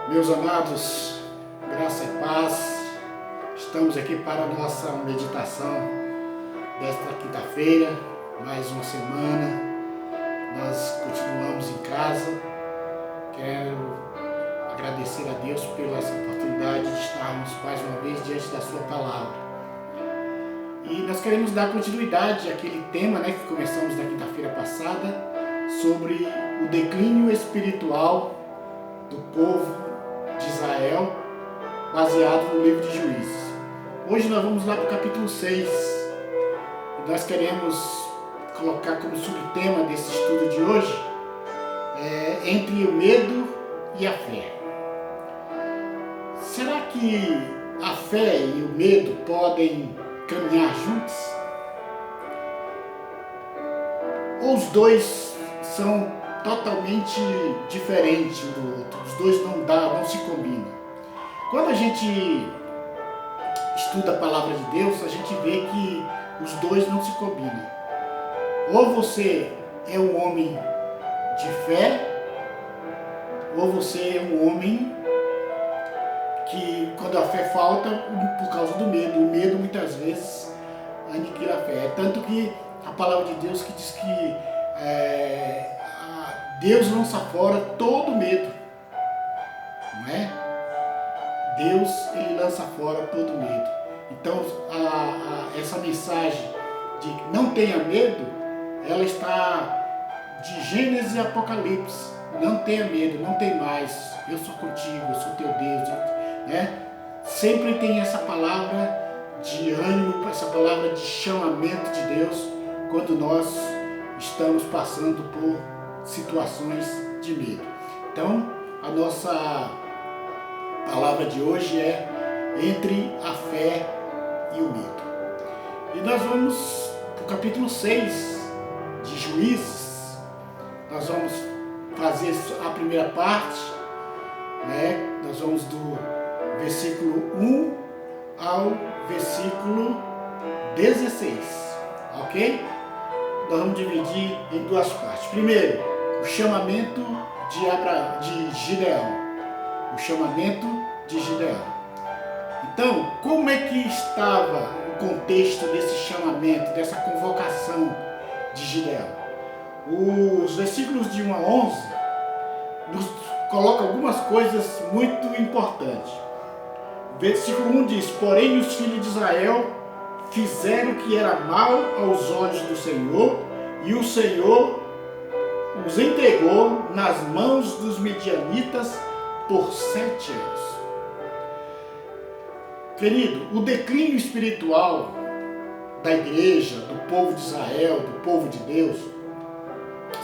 Meus amados, graça e paz, estamos aqui para a nossa meditação desta quinta-feira, mais uma semana. Nós continuamos em casa. Quero agradecer a Deus pela essa oportunidade de estarmos mais uma vez diante da sua palavra. E nós queremos dar continuidade àquele tema que começamos na quinta-feira passada, sobre o declínio espiritual do povo de Israel, baseado no livro de Juízes. Hoje nós vamos lá para o capítulo 6. E nós queremos colocar como subtema desse estudo de hoje entre o medo e a fé. Será que a fé e o medo podem caminhar juntos? Ou os dois são totalmente diferentes um do outro? Os dois não se combinam. Quando a gente estuda a palavra de Deus, a gente vê que os dois não se combinam. Ou você é um homem de fé, ou você é um homem que, quando a fé falta, por causa do medo, o medo muitas vezes aniquila a fé. É tanto que a palavra de Deus que diz que Deus lança fora todo medo, não é? Deus, ele lança fora todo medo. Então, essa mensagem de não tenha medo, ela está de Gênesis e Apocalipse. Não tenha medo, não tem mais. Eu sou contigo, eu sou teu Deus, né? Sempre tem essa palavra de ânimo, essa palavra de chamamento de Deus quando nós estamos passando por situações de medo. Então, a nossa palavra de hoje é entre a fé e o medo. E nós vamos para o capítulo 6 de Juízes. Nós vamos fazer a primeira parte, Nós vamos do versículo 1 ao versículo 16, ok? Nós vamos dividir em duas partes. Primeiro, o chamamento de Gideão. O chamamento de Gideão. Então, como é que estava o contexto desse chamamento, dessa convocação de Gideão? Os versículos de 1 a 11 nos colocam algumas coisas muito importantes. Versículo 1 diz: porém os filhos de Israel fizeram o que era mal aos olhos do Senhor, e o Senhor os entregou nas mãos dos midianitas por 7 anos. Querido, o declínio espiritual da igreja, do povo de Israel, do povo de Deus,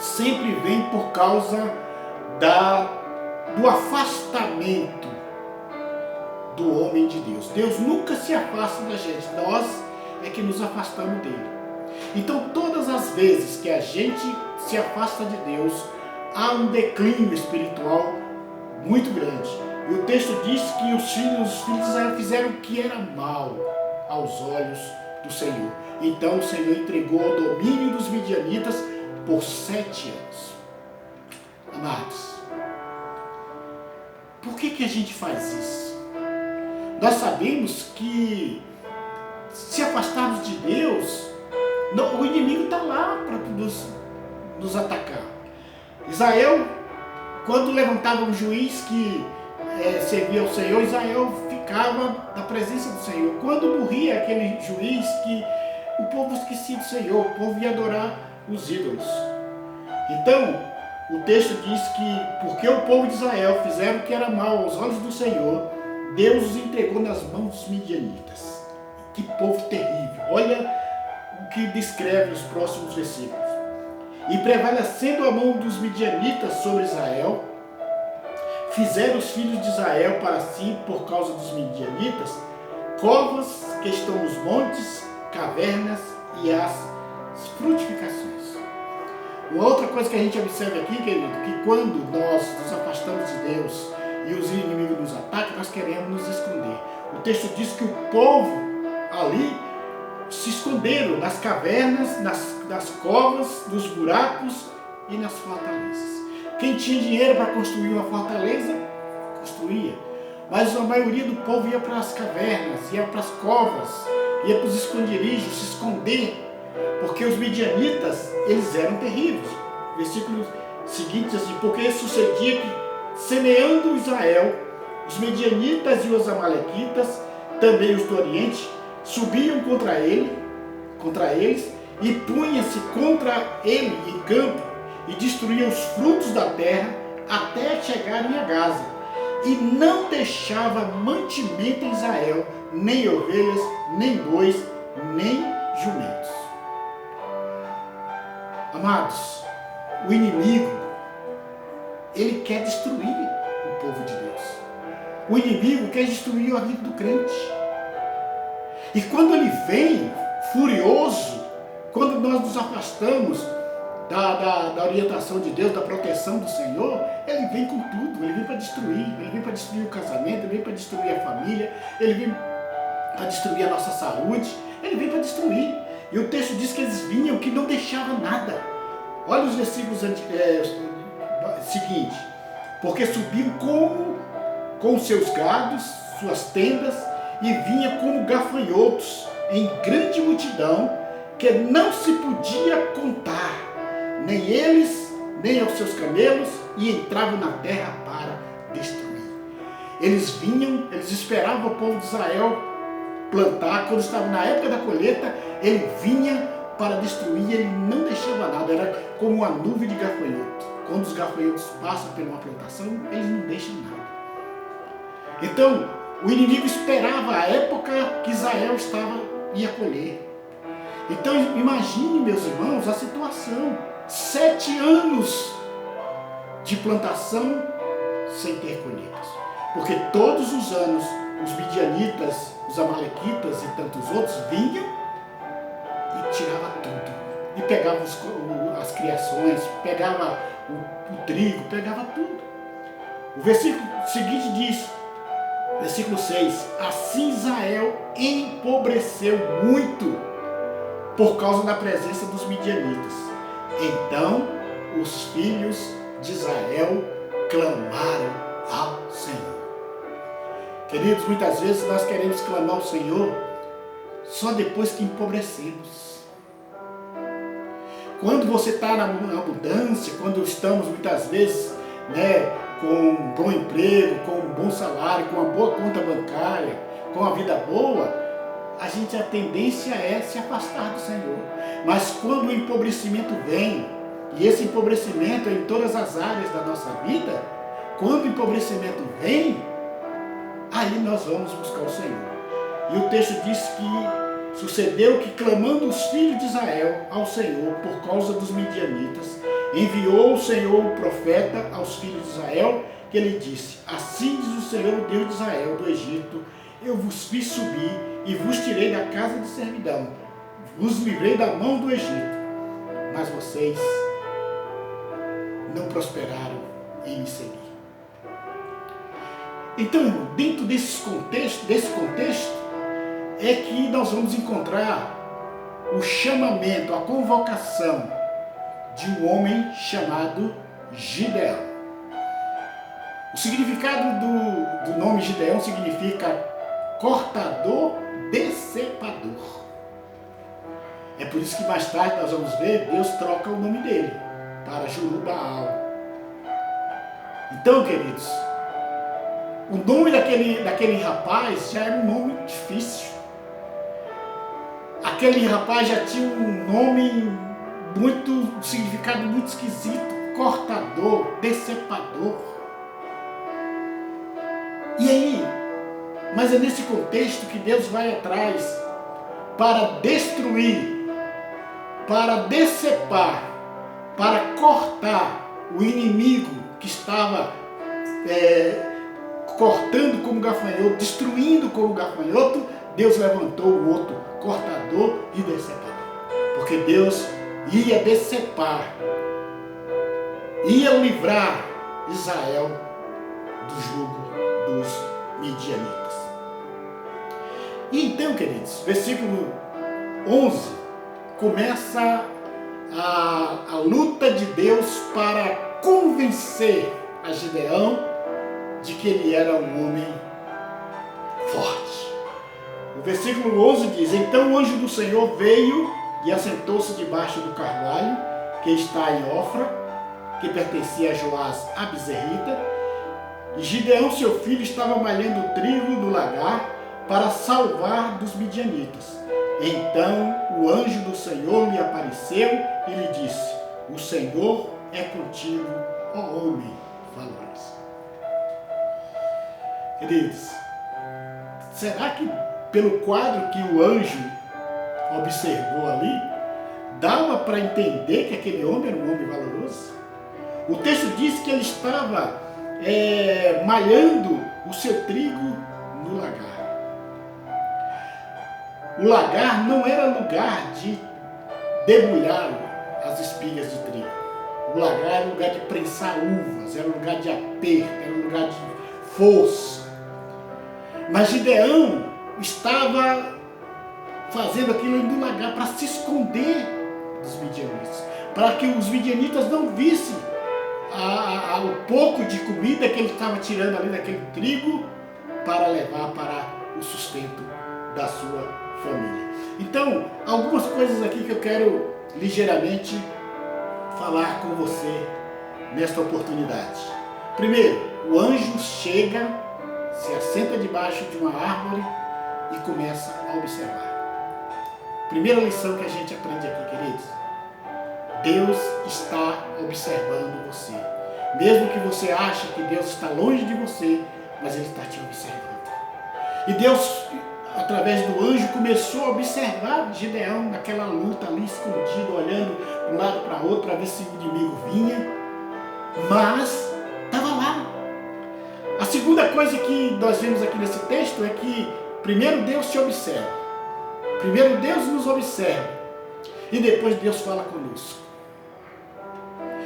sempre vem por causa do afastamento do homem de Deus. Deus nunca se afasta da gente, nós é que nos afastamos dele. Então, todas as vezes que a gente se afasta de Deus, há um declínio espiritual muito grande. E o texto diz que os filhos de Israel fizeram o que era mal aos olhos do Senhor. Então o Senhor entregou ao domínio dos midianitas por 7 anos. Amados, por que a gente faz isso? Nós sabemos que, se afastarmos de Deus, o inimigo está lá para nos atacar. Israel, quando levantava um juiz que servia ao Senhor, Israel ficava na presença do Senhor. Quando morria aquele juiz, que o povo esquecia do Senhor, o povo ia adorar os ídolos. Então, o texto diz que, porque o povo de Israel fizeram o que era mal aos olhos do Senhor, Deus os entregou nas mãos dos midianitas. Que povo terrível! Olha o que descreve os próximos versículos. E prevalecendo a mão dos midianitas sobre Israel, fizeram os filhos de Israel para si, por causa dos midianitas, covas que estão nos montes, cavernas e as frutificações. Uma outra coisa que a gente observa aqui, querido, que quando nós nos afastamos de Deus e os inimigos nos atacam, nós queremos nos esconder. O texto diz que o povo ali se esconderam nas cavernas, nas covas, nos buracos e nas fortalezas. Quem tinha dinheiro para construir uma fortaleza, destruía. Mas a maioria do povo ia para as cavernas, ia para as covas, ia para os esconderijos se esconder, porque os midianitas, eles eram terríveis. Versículo seguinte diz assim: porque sucedia que, semeando Israel, os midianitas e os amalequitas, também os do Oriente, subiam contra eles, e punha-se contra ele em campo, e destruíam os frutos da terra, até chegarem a Gaza, e não deixava mantimento em Israel, nem ovelhas, nem bois, nem jumentos. Amados, o inimigo, ele quer destruir o povo de Deus. O inimigo quer destruir a vida do crente. E quando ele vem furioso, quando nós nos afastamos da orientação de Deus, da proteção do Senhor, ele vem com tudo, ele vem para destruir, ele vem para destruir o casamento, ele vem para destruir a família, ele vem para destruir a nossa saúde, ele vem para destruir. E o texto diz que eles vinham que não deixavam nada. Olha os versículos seguintes: porque subiam com seus gados, suas tendas, e vinha como gafanhotos em grande multidão, que não se podia contar, nem eles, nem aos seus camelos, e entravam na terra para destruir. Eles vinham, eles esperavam o povo de Israel plantar. Quando estava na época da colheita, ele vinha para destruir, ele não deixava nada, era como uma nuvem de gafanhoto. Quando os gafanhotos passam por uma plantação, eles não deixam nada. Então, o inimigo esperava a época que Israel ia colher. Então, imagine, meus irmãos, a situação: 7 anos de plantação sem ter colheitas. Porque todos os anos, os midianitas, os amalequitas e tantos outros vinham e tiravam tudo. E pegavam as criações, pegava o trigo, pegava tudo. O versículo seguinte diz, versículo 6: assim Israel empobreceu muito por causa da presença dos midianitas. Então os filhos de Israel clamaram ao Senhor. Queridos, muitas vezes nós queremos clamar ao Senhor só depois que empobrecemos. Quando você está na abundância, quando estamos muitas vezes, com um bom emprego, com um bom salário, com uma boa conta bancária, com uma vida boa, a tendência é se afastar do Senhor. Mas quando o empobrecimento vem, e esse empobrecimento é em todas as áreas da nossa vida, quando o empobrecimento vem, aí nós vamos buscar o Senhor. E o texto diz que sucedeu que, clamando os filhos de Israel ao Senhor por causa dos midianitas, enviou o Senhor o profeta aos filhos de Israel, que ele disse: assim diz o Senhor, o Deus de Israel, do Egito: eu vos fiz subir e vos tirei da casa de servidão, vos livrei da mão do Egito, mas vocês não prosperaram em me seguir. Então, dentro desse contexto, é que nós vamos encontrar o chamamento, a convocação de um homem chamado Gideão. O significado do nome Gideão significa cortador, decepador. É por isso que mais tarde nós vamos ver, Deus troca o nome dele para Juru-Baal. Então, queridos, o nome daquele rapaz já era um nome difícil. Aquele rapaz já tinha um nome um significado muito esquisito: cortador, decepador. E aí, mas é nesse contexto que Deus vai atrás para destruir, para decepar, para cortar o inimigo que estava cortando como gafanhoto, destruindo como gafanhoto. Deus levantou o outro, cortador e decepador, porque Deus ia decepar, ia livrar Israel do jugo dos midianitas. E então, queridos, versículo 11, começa a luta de Deus para convencer a Gideão de que ele era um homem forte. O versículo 11 diz: então o anjo do Senhor veio e assentou-se debaixo do carvalho que está em Ofra, que pertencia a Joás a Bezerrita, e Gideão, seu filho, estava malhando trigo no lagar para salvar dos midianitas. Então o anjo do Senhor lhe apareceu e lhe disse: o Senhor é contigo, ó homem valoroso. Queridos, será que pelo quadro que o anjo observou ali, dava para entender que aquele homem era um homem valoroso? O texto diz que ele estava malhando o seu trigo no lagar. O lagar não era lugar de debulhar as espigas de trigo. O lagar era lugar de prensar uvas, era lugar de aperto, era lugar de força. Mas Gideão estava fazendo aquilo no lagar para se esconder dos midianitas, para que os midianitas não vissem o pouco de comida que ele estava tirando ali daquele trigo para levar para o sustento da sua família. Então, algumas coisas aqui que eu quero ligeiramente falar com você nesta oportunidade. Primeiro, o anjo chega, se assenta debaixo de uma árvore e começa a observar. Primeira lição que a gente aprende aqui, queridos: Deus está observando você. Mesmo que você ache que Deus está longe de você, mas Ele está te observando. E Deus, através do anjo, começou a observar Gideão naquela luta ali, escondido, olhando de um lado para outro, para ver se o inimigo vinha. Mas estava lá. A segunda coisa que nós vemos aqui nesse texto é que primeiro Deus te observa. Primeiro Deus nos observa. E depois Deus fala conosco.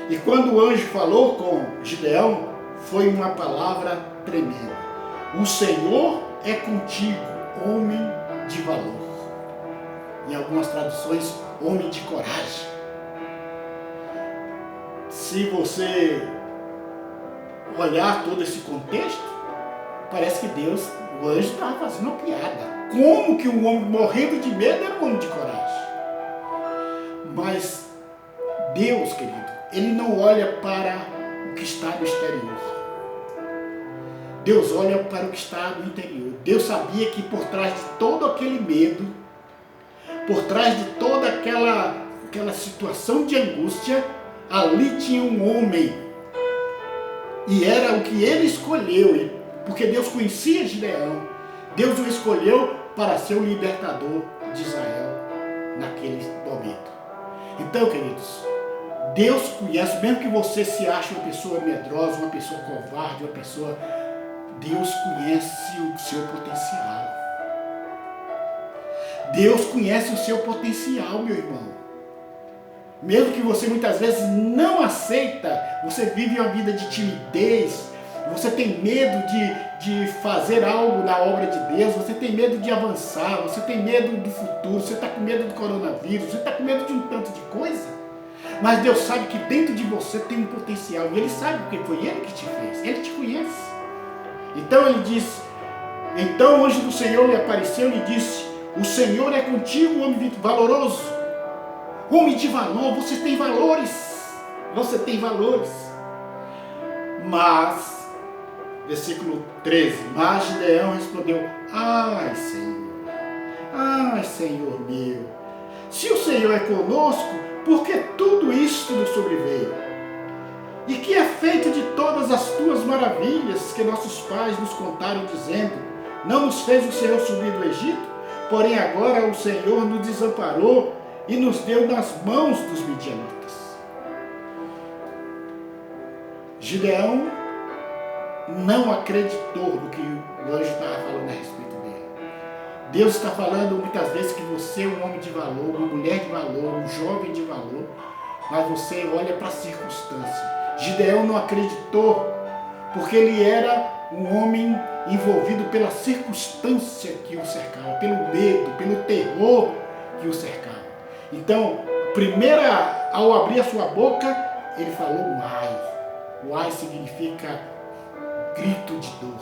E quando o anjo falou com Gideão, foi uma palavra tremenda: o Senhor é contigo, homem de valor. Em algumas traduções, homem de coragem. Se você olhar todo esse contexto, parece que Deus, o anjo, estava fazendo uma piada. Como que um homem morrendo de medo era um homem de coragem? Mas Deus, querido, Ele não olha para o que está no exterior. Deus olha para o que está no interior. Deus sabia que por trás de todo aquele medo, por trás de toda aquela situação de angústia, ali tinha um homem. E era o que Ele escolheu, porque Deus conhecia Gideão. Deus o escolheu para ser o libertador de Israel naquele momento. Então, queridos, Deus conhece, mesmo que você se ache uma pessoa medrosa, uma pessoa covarde, uma pessoa... Deus conhece o seu potencial. Deus conhece o seu potencial, meu irmão. Mesmo que você muitas vezes não aceita, você vive uma vida de timidez, você tem medo de fazer algo na obra de Deus, você tem medo de avançar, você tem medo do futuro, você está com medo do coronavírus, você está com medo de um tanto de coisa. Mas Deus sabe que dentro de você tem um potencial, e Ele sabe porque foi Ele que te fez, Ele te conhece. Então Ele disse, então o anjo do Senhor lhe apareceu e lhe disse: o Senhor é contigo, homem valoroso. Homem de valor, você tem valores. Você tem valores. Mas, versículo 13, mas Gideão respondeu: ai Senhor meu, se o Senhor é conosco, por que tudo isto nos sobreveio? E que é feito de todas as tuas maravilhas que nossos pais nos contaram, dizendo: não nos fez o Senhor subir do Egito? Porém agora o Senhor nos desamparou e nos deu nas mãos dos midianitas. Gideão não acreditou no que o anjo estava falando a respeito dele. Deus está falando muitas vezes que você é um homem de valor, uma mulher de valor, um jovem de valor, mas você olha para a circunstância. Gideão não acreditou, porque ele era um homem envolvido pela circunstância que o cercava, pelo medo, pelo terror que o cercava. Então, ao abrir a sua boca, ele falou um ai. O ai significa grito de dor.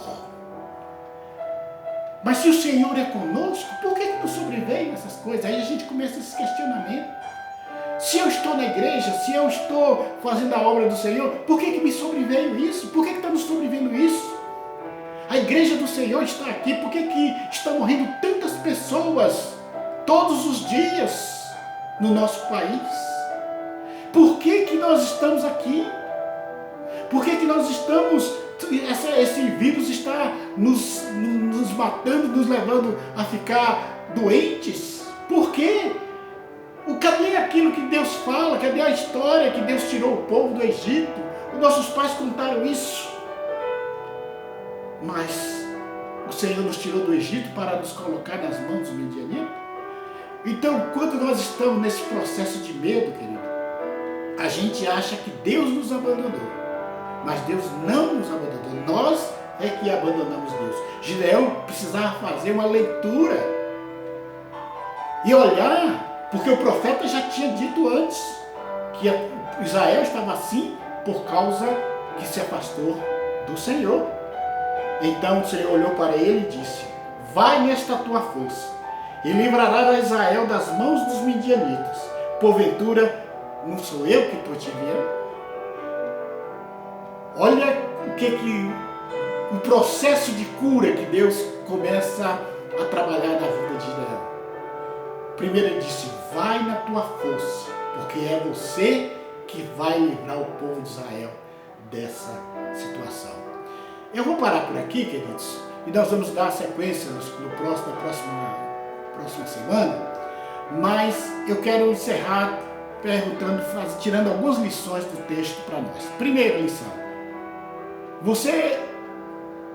Mas se o Senhor é conosco, por que nos sobreveio essas coisas? Aí a gente começa esse questionamento. Se eu estou na igreja, se eu estou fazendo a obra do Senhor, por que me sobreveio isso? Por que está nos sobrevivendo isso? A igreja do Senhor está aqui, por que estão morrendo tantas pessoas todos os dias no nosso país? Por que nós estamos aqui? Por que nós estamos... Esse vírus está nos matando, nos levando a ficar doentes? Por quê? Cadê aquilo que Deus fala? Cadê a história que Deus tirou o povo do Egito? Os nossos pais contaram isso. Mas o Senhor nos tirou do Egito para nos colocar nas mãos dos midianitas? Então, quando nós estamos nesse processo de medo, querido, a gente acha que Deus nos abandonou. Mas Deus não nos abandonou. Nós é que abandonamos Deus. Gideão precisava fazer uma leitura e olhar, porque o profeta já tinha dito antes que Israel estava assim por causa que se afastou do Senhor. Então o Senhor olhou para ele e disse: vai nesta tua força e livrarás a Israel das mãos dos midianitas. Porventura, não sou eu que estou te enviando? Olha o processo de cura que Deus começa a trabalhar na vida de Gideão. Primeiro ele disse: vai na tua força, porque é você que vai livrar o povo de Israel dessa situação. Eu vou parar por aqui, queridos, e nós vamos dar sequência na próxima semana, mas eu quero encerrar tirando algumas lições do texto para nós. Primeira lição: você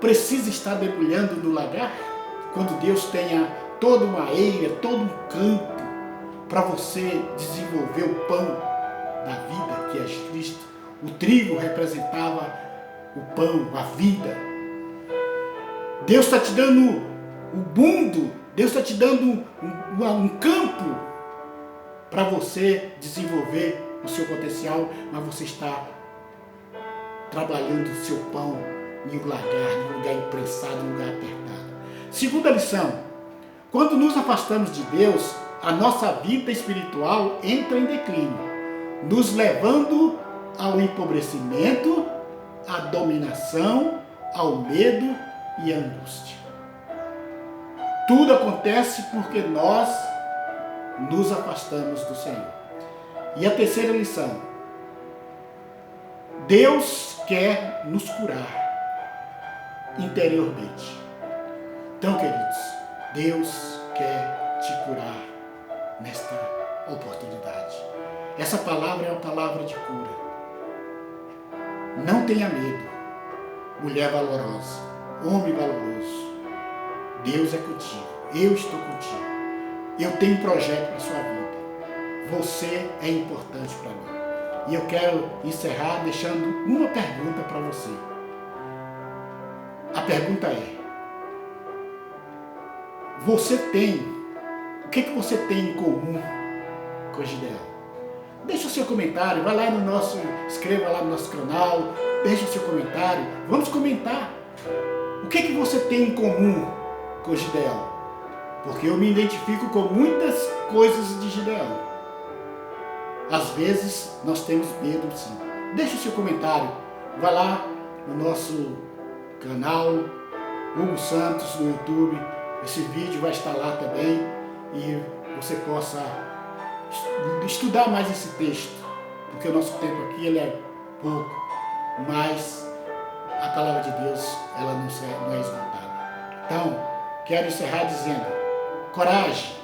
precisa estar debulhando no lagar quando Deus tenha toda uma eira, todo um campo para você desenvolver o pão da vida, que é Cristo. O trigo representava o pão, a vida. Deus está te dando o mundo, Deus está te dando um campo para você desenvolver o seu potencial, mas você está trabalhando o seu pão em um lugar imprensado, em um lugar apertado. Segunda lição: quando nos afastamos de Deus, a nossa vida espiritual entra em declínio, nos levando ao empobrecimento, à dominação, ao medo e à angústia. Tudo acontece porque nós nos afastamos do Senhor. E a terceira lição: Deus quer nos curar interiormente. Então, queridos, Deus quer te curar nesta oportunidade. Essa palavra é uma palavra de cura. Não tenha medo, mulher valorosa, homem valoroso. Deus é contigo, eu estou contigo. Eu tenho um projeto para a sua vida. Você é importante para mim. E eu quero encerrar deixando uma pergunta para você. A pergunta é: o que você tem em comum com Gideão? Deixa o seu comentário, vai lá escreva lá no nosso canal, deixa o seu comentário, vamos comentar. O que você tem em comum com Gideão? Porque eu me identifico com muitas coisas de Gideão. Às vezes nós temos medo, sim. Deixa o seu comentário, vai lá no nosso canal Hugo Santos no YouTube. Esse vídeo vai estar lá também e você possa estudar mais esse texto, porque o nosso tempo aqui ele é pouco, mas a palavra de Deus ela não é esgotada. Então, quero encerrar dizendo: coragem,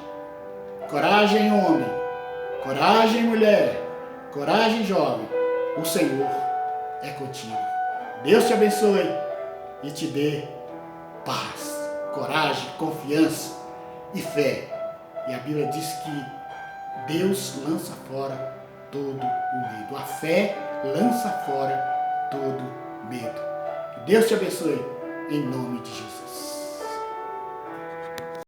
coragem homem, coragem mulher, coragem jovem, o Senhor é contigo. Deus te abençoe e te dê paz, coragem, confiança e fé. E a Bíblia diz que Deus lança fora todo o medo. A fé lança fora todo medo. Que Deus te abençoe em nome de Jesus.